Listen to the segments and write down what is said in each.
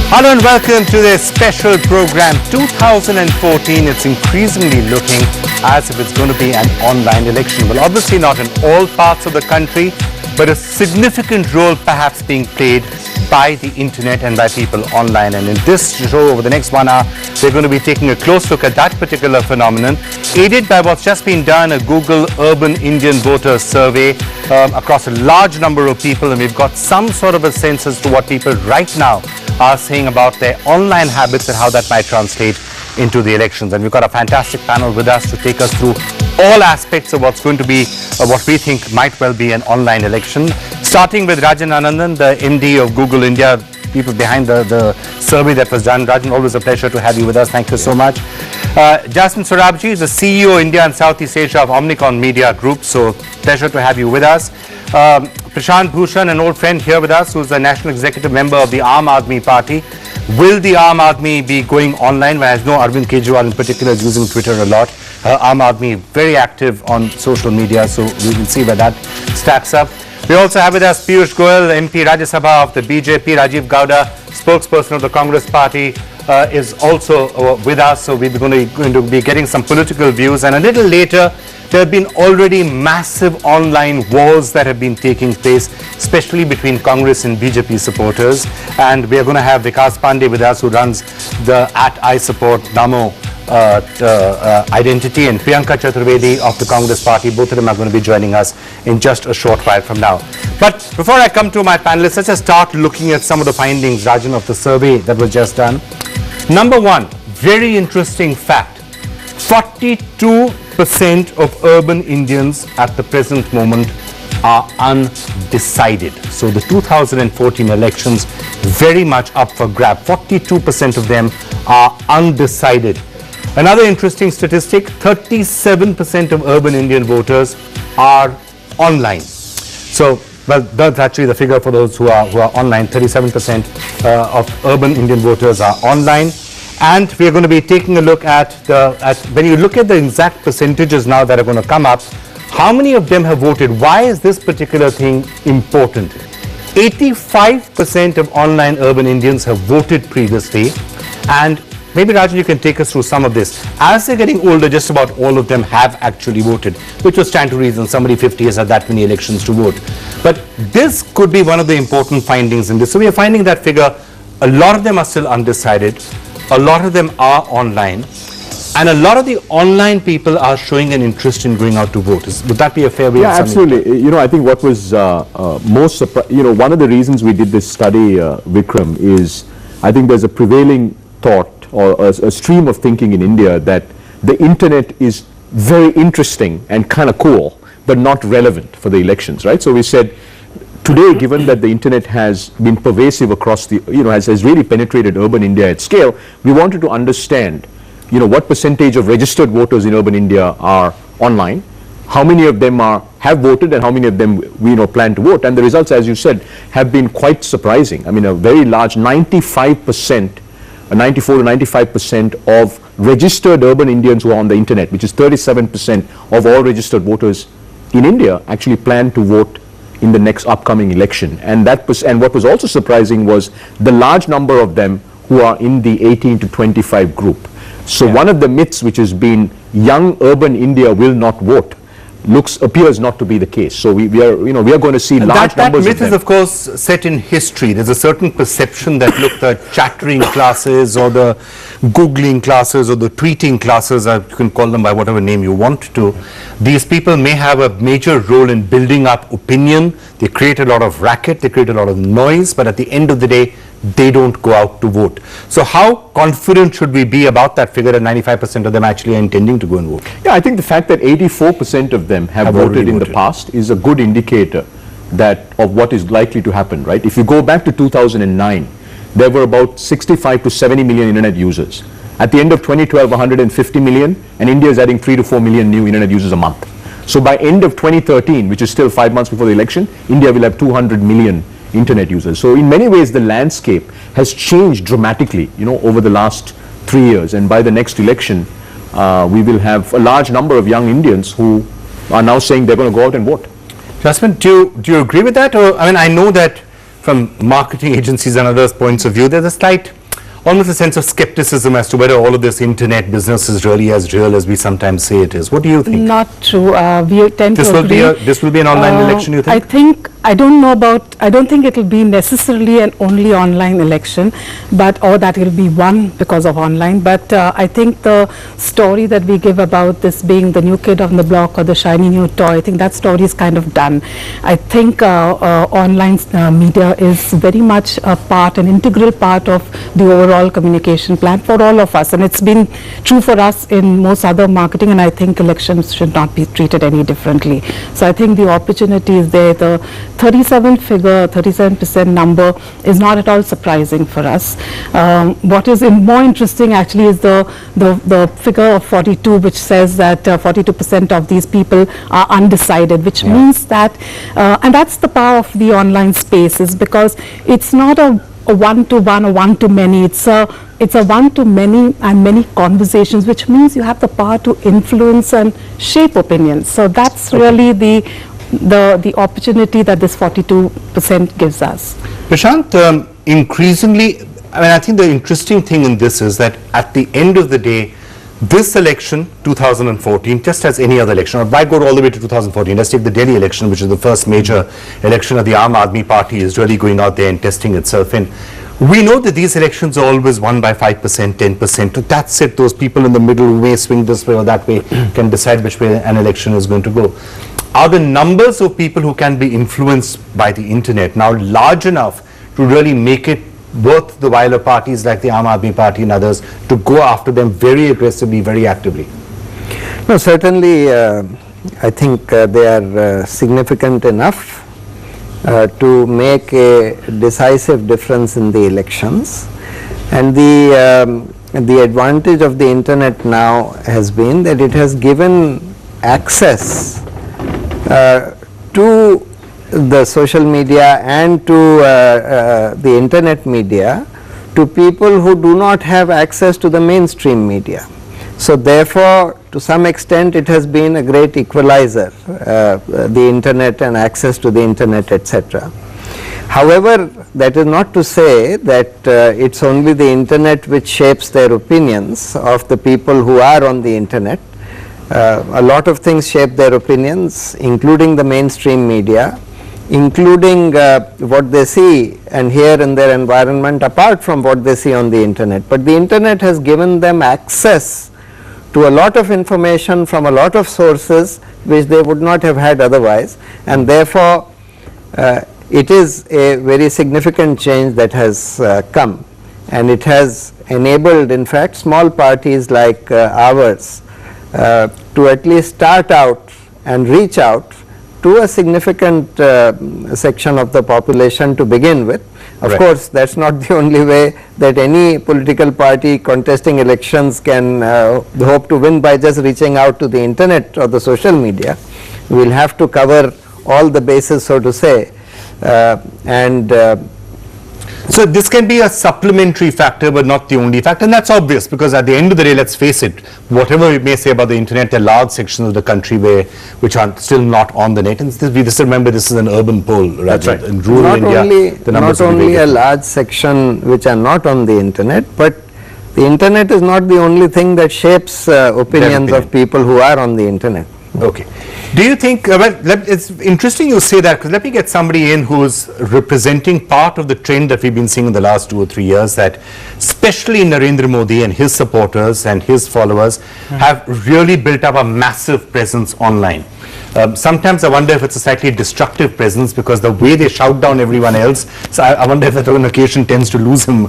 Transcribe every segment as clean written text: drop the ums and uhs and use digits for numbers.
Hello and welcome to this special program 2014. It's increasingly looking as if it's going to be an online election. Well, obviously not in all parts of the country, but a significant role perhaps being played by the internet and by people online. And in this show over the next 1 hour, we're going to be taking a close look at that particular phenomenon, aided by what's just been done, a Google Urban Indian Voters Survey across a large number of people. And we've got some sort of a sense as to what people right now are saying about their online habits and how that might translate into the elections. And we've got a fantastic panel with us to take us through all aspects of what's going to be what we think might well be an online election. Starting with Rajan Anandan, the MD of Google India, people behind the survey that was done. Rajan, always a pleasure to have you with us. Thank you so much. Jasmine Sorabji is the CEO India and Southeast Asia of Omnicom Media Group. So pleasure to have you with us. Prashant Bhushan, an old friend here with us, who's the national executive member of the Aam Aadmi Party. Will the Aam Aadmi be going online? Well, as no, Arvind Kejriwal in particular is using Twitter a lot. Aam Aadmi very active on social media, so we will see where that stacks up. We also have with us Piyush Goyal, MP Rajya Sabha of the BJP. Rajiv Gowda, spokesperson of the Congress Party, is also with us. So we're going to be getting some political views. And a little later, there have been already massive online wars that have been taking place, especially between Congress and BJP supporters. And we are going to have Vikas Pandey with us, who runs the @ISupportNamo identity, and Priyanka Chaturvedi of the Congress Party. Both of them are going to be joining us in just a short while from now. But before I come to my panelists, let's just start looking at some of the findings, Rajan, of the survey that was just done. Number one, very interesting fact: 42% of urban Indians at the present moment are undecided. So the 2014 elections very much up for grab. 42% of them are undecided. Another interesting statistic: 37% of urban Indian voters are online. So, well, that's actually the figure for those who are online. 37% of urban Indian voters are online. And we are going to be taking a look at when you look at the exact percentages now that are going to come up, how many of them have voted? Why is this particular thing important? 85% of online urban Indians have voted previously, and maybe Rajan, you can take us through some of this. As they're getting older, just about all of them have actually voted, which was stand to reason. Somebody 50 has had that many elections to vote. But this could be one of the important findings in this. So we are finding that figure, a lot of them are still undecided. A lot of them are online, and a lot of the online people are showing an interest in going out to vote. Would that be a fair way of summing it? Yeah, absolutely. You know, I think what was most surprising, one of the reasons we did this study, Vikram, is I think there's a prevailing thought or a stream of thinking in India that the internet is very interesting and kind of cool, but not relevant for the elections, right? So we said, today, given that the internet has been pervasive across the, has really penetrated urban India at scale, we wanted to understand, what percentage of registered voters in urban India are online, how many of them have voted, and how many of them we plan to vote. And the results, as you said, have been quite surprising. I mean, a very large 95%, 94 to 95% of registered urban Indians who are on the internet, which is 37% of all registered voters in India, actually plan to vote in the next upcoming election. And what was also surprising was the large number of them who are in the 18 to 25 group. So one of the myths which has been young urban India will not vote appears not to be the case. So we are going to see large numbers of them. That myth is of course set in history. There's a certain perception that look, the chattering classes or the Googling classes or the tweeting classes, you can call them by whatever name you want to, these people may have a major role in building up opinion. They create a lot of racket, they create a lot of noise, but at the end of the day, they don't go out to vote. So how confident should we be about that figure that 95% of them actually are intending to go and vote? Yeah, I think the fact that 84% of them have voted in the past is a good indicator of what is likely to happen, right? If you go back to 2009, there were about 65 to 70 million internet users. At the end of 2012, 150 million, and India is adding 3 to 4 million new internet users a month. So by end of 2013, which is still 5 months before the election, India will have 200 million internet users. So in many ways, the landscape has changed dramatically, over the last 3 years. And by the next election, we will have a large number of young Indians who are now saying they're going to go out and vote. Jasmine, do you agree with that? Or, I mean, I know that from marketing agencies and others' points of view, there's a slight, almost a sense of skepticism as to whether all of this internet business is really as real as we sometimes say it is. What do you think? Not true. We tend to agree. This will be an online election, you think? I don't think it will be necessarily an only online election, or that it will be won because of online. But I think the story that we give about this being the new kid on the block or the shiny new toy, I think that story is kind of done. I think online media is very much an integral part of the overall communication plan for all of us. And it's been true for us in most other marketing, and I think elections should not be treated any differently. So I think the opportunity is there. The 37% number is not at all surprising for us. What is more interesting actually is the figure of 42, which says that 42% of these people are undecided, which means that, and that's the power of the online space, is because it's not a one-to-one or one-to-many, it's a one-to-many and many conversations, which means you have the power to influence and shape opinions. So that's really the opportunity that this 42% gives us. Prashant, increasingly, I think the interesting thing in this is that at the end of the day, this election, 2014, just as any other election, or why go all the way to 2014? Let's take the Delhi election, which is the first major election of the Aam Aadmi Party is really going out there and testing itself in. We know that these elections are always won by 5%, 10%. That's it. Those people in the middle who may swing this way or that way can decide which way an election is going to go. Are the numbers of people who can be influenced by the internet now large enough to really make it worth the while of parties like the Aam Aadmi Party and others to go after them very aggressively, very actively? No, certainly I think they are significant enough to make a decisive difference in the elections. And the advantage of the internet now has been that it has given access to the social media and to the internet media to people who do not have access to the mainstream media. So therefore, to some extent it has been a great equalizer, the internet and access to the internet, etc. However, that is not to say that it's only the internet which shapes their opinions of the people who are on the internet. A lot of things shape their opinions, including the mainstream media, including what they see and hear in their environment apart from what they see on the internet. But the internet has given them access to a lot of information from a lot of sources which they would not have had otherwise, and therefore it is a very significant change that has come, and it has enabled in fact small parties like ours to at least start out and reach out to a significant section of the population to begin with. Of course, that's not the only way that any political party contesting elections can hope to win by just reaching out to the internet or the social media. We'll have to cover all the bases, so to say, so this can be a supplementary factor but not the only factor, and that's obvious because at the end of the day, let's face it, whatever we may say about the internet, there are large sections of the country which are still not on the net, and remember this is an urban poll, right? That's right. In rural India, the numbers not only a large section which are not on the internet, but the internet is not the only thing that shapes opinions of people who are on the internet. Okay. Do you think, it's interesting you say that, because let me get somebody in who's representing part of the trend that we've been seeing in the last 2 or 3 years, that especially Narendra Modi and his supporters and his followers have really built up a massive presence online. Sometimes I wonder if it's a slightly destructive presence because the way they shout down everyone else, so I wonder if that on occasion tends to lose him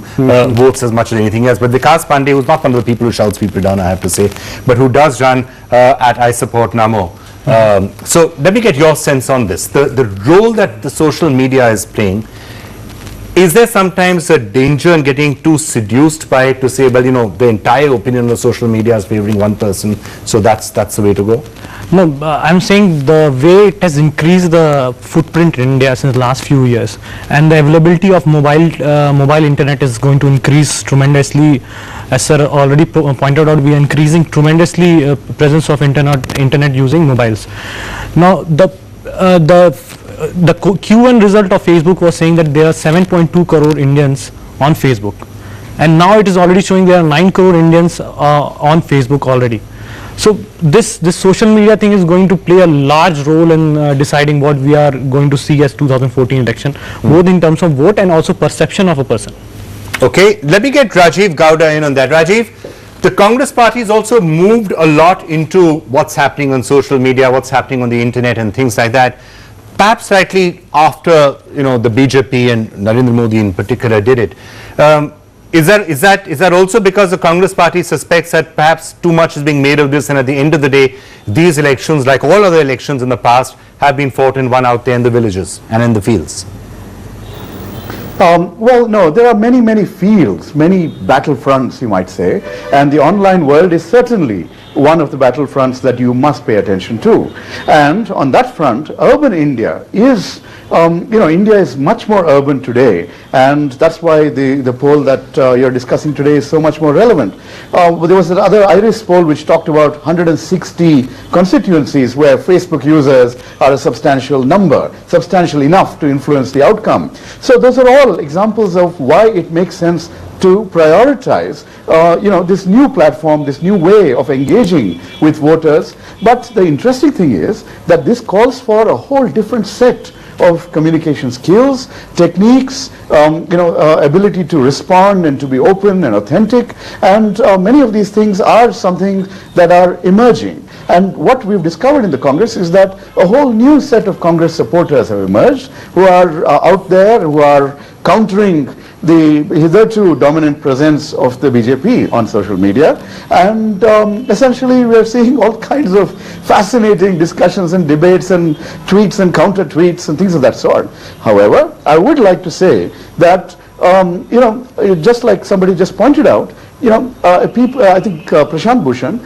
votes as much as anything else. But Vikas Pandey, who's not one of the people who shouts people down, I have to say, but who does run at I Support Namo. So let me get your sense on this. The role that the social media is playing, is there sometimes a danger in getting too seduced by it to say, well, you know, the entire opinion of social media is favoring one person, so that's the way to go? No, I'm saying the way it has increased the footprint in India since the last few years, and the availability of mobile internet is going to increase tremendously. As sir already pointed out, we are increasing tremendously presence of internet using mobiles. Now the Q1 result of Facebook was saying that there are 7.2 crore Indians on Facebook, and now it is already showing there are 9 crore Indians on Facebook already. So this social media thing is going to play a large role in deciding what we are going to see as 2014 election, both in terms of vote and also perception of a person. Okay, let me get Rajiv Gowda in on that. Rajiv, the Congress party has also moved a lot into what's happening on social media, what's happening on the internet and things like that. Perhaps slightly after, the BJP and Narendra Modi in particular did it. Is that also because the Congress party suspects that perhaps too much is being made of this, and at the end of the day, these elections, like all other elections in the past, have been fought and won out there in the villages and in the fields? Well, no, there are many, many fields, many battlefronts, you might say, and the online world is certainly one of the battlefronts that you must pay attention to. And on that front, urban India is, India is much more urban today, and that's why the poll that you're discussing today is so much more relevant. There was another IRIS poll which talked about 160 constituencies where Facebook users are a substantial number, substantial enough to influence the outcome. So those are all examples of why it makes sense to prioritize, this new platform, this new way of engaging with voters. But the interesting thing is that this calls for a whole different set of communication skills, techniques, ability to respond and to be open and authentic, and many of these things are something that are emerging. And what we've discovered in the Congress is that a whole new set of Congress supporters have emerged who are out there, who are countering the hitherto dominant presence of the BJP on social media, and essentially we are seeing all kinds of fascinating discussions and debates and tweets and counter tweets and things of that sort. However, I would like to say that just like somebody just pointed out, people, I think Prashant Bhushan,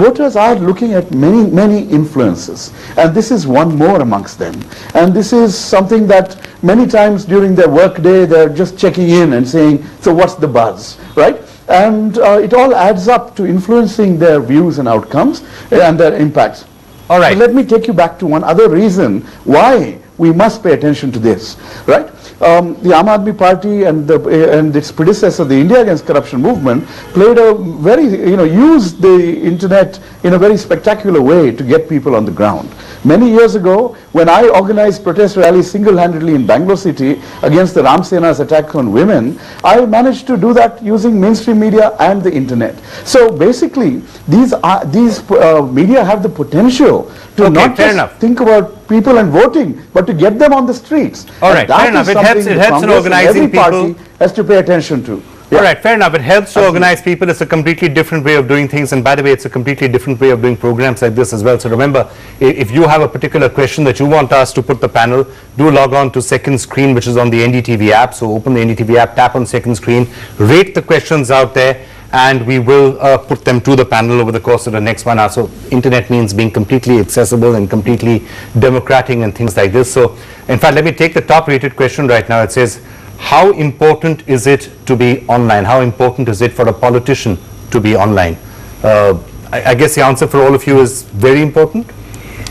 voters are looking at many influences, and this is one more amongst them. And this is something that many times during their work day, they're just checking in and saying, so what's the buzz, right? And it all adds up to influencing their views and outcomes and their impacts. All right. But let me take you back to one other reason why we must pay attention to this, right? The Aam Aadmi Party and its predecessor, the India Against Corruption movement, played a very, used the internet in a very spectacular way to get people on the ground. Many years ago, when I organized protest rallies single-handedly in Bangalore city against the Ram Sena's attack on women, I managed to do that using mainstream media and the internet. So basically, these media have the potential to not just think about people and voting, but to get them on the streets. All right, fair enough. It helps in organizing people. Every party has to pay attention to. Yeah. All right, fair enough. It helps to organize people. It's a completely different way of doing things. And by the way, it's a completely different way of doing programs like this as well. So remember, if you have a particular question that you want us to put the panel, do log on to second screen, which is on the NDTV app. So open the NDTV app, tap on second screen, rate the questions out there, and we will put them to the panel over the course of the next 1 hour. So internet means being completely accessible and completely democratic and things like this. So in fact, let me take the top rated question right now. It says, how important is it to be online? How important is it for a politician to be online? I guess the answer for all of you is very important.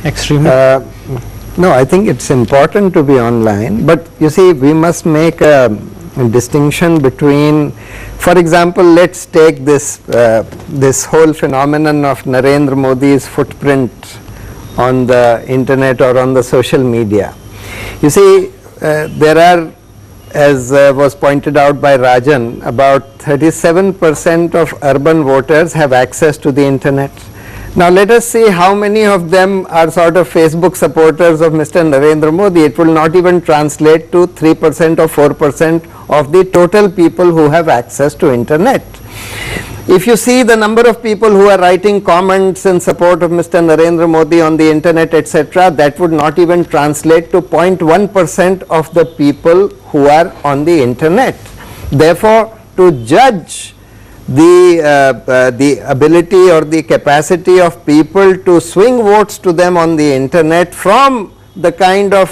Extremely. No, I think it's important to be online, but you see, we must make a distinction between, for example, let's take this this whole phenomenon of Narendra Modi's footprint on the internet or on the social media. You see, there are, as was pointed out by Rajan, about 37% of urban voters have access to the internet. Now let us see how many of them are sort of Facebook supporters of Mr. Narendra Modi. It will not even translate to 3% or 4% of the total people who have access to internet. If you see the number of people who are writing comments in support of Mr. Narendra Modi on the internet, etc., that would not even translate to 0.1% of the people who are on the internet. Therefore, to judge the ability or the capacity of people to swing votes to them on the internet from the kind of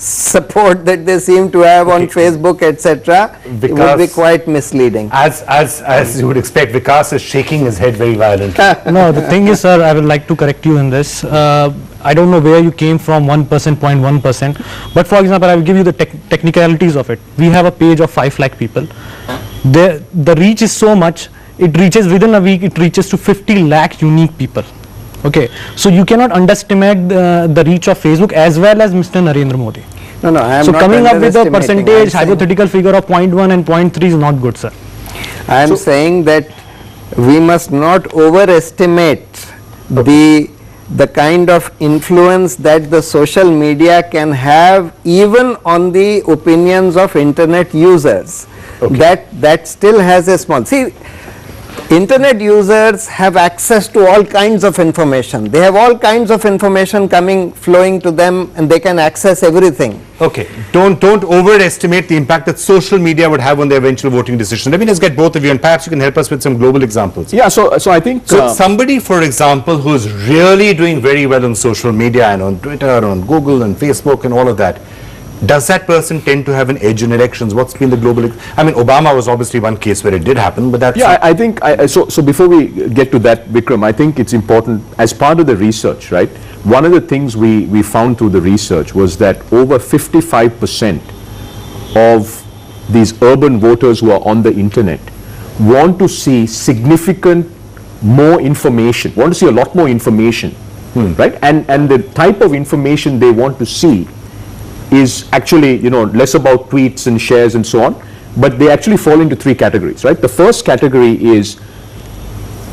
support that they seem to have on Facebook, etc., it would be quite misleading. As you would expect, Vikas is shaking his head very violently. No, the thing is, sir, I would like to correct you in this. I don't know where you came from, 1%, 0.1%, but for example, I will give you the technicalities of it. We have a page of 5 lakh people. The reach is so much, it reaches within a week, it reaches to 50 lakh unique people. Okay, so you cannot underestimate the reach of Facebook as well as Mr. Narendra Modi. No, I am so not coming up with a underestimating. percentage, hypothetical figure of 0.1 and 0.3 is not good, sir. I am saying that we must not overestimate the kind of influence that the social media can have even on the opinions of internet users. That still has a small, see, internet users have access to all kinds of information. They have all kinds of information flowing to them, and they can access everything. Okay, don't overestimate the impact that social media would have on their eventual voting decision. Let me just get both of you, and perhaps you can help us with some global examples. Yeah, so I think somebody, for example, who's really doing very well on social media and on Twitter, on Google and Facebook and all of that, does that person tend to have an edge in elections? What's been the global? I mean, Obama was obviously one case where it did happen, but that's... Yeah, I think, so before we get to that, Vikram, I think it's important, as part of the research, right, one of the things we found through the research was that over 55% of these urban voters who are on the internet want to see significant more information, want to see a lot more information, right? And the type of information they want to see is actually, less about tweets and shares and so on, but they actually fall into 3 categories, right? The first category is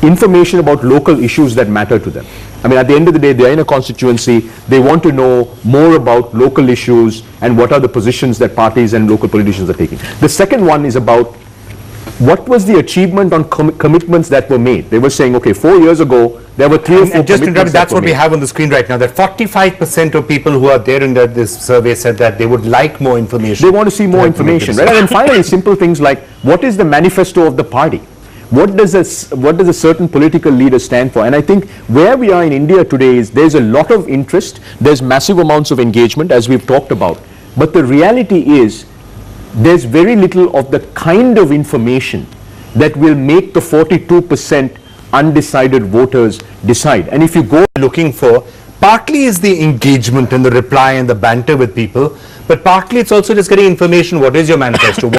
information about local issues that matter to them. I mean, at the end of the day, they're in a constituency, they want to know more about local issues and what are the positions that parties and local politicians are taking. The second one is about what was the achievement on commitments that were made. They were saying, okay, 4 years ago, there were 3 or 4 and just to interrupt, commitments that's that were what we made. have on the screen right now, that 45% of people who are there in this survey said that they would like more information. They want to see more information, right? And then finally, simple things like, what is the manifesto of the party? What does a certain political leader stand for? And I think where we are in India today is there's a lot of interest, there's massive amounts of engagement, as we've talked about. But the reality is, there's very little of the kind of information that will make the 42% undecided voters decide. And if you go looking for, partly is the engagement and the reply and the banter with people, but partly it's also just getting information. What is your manifesto?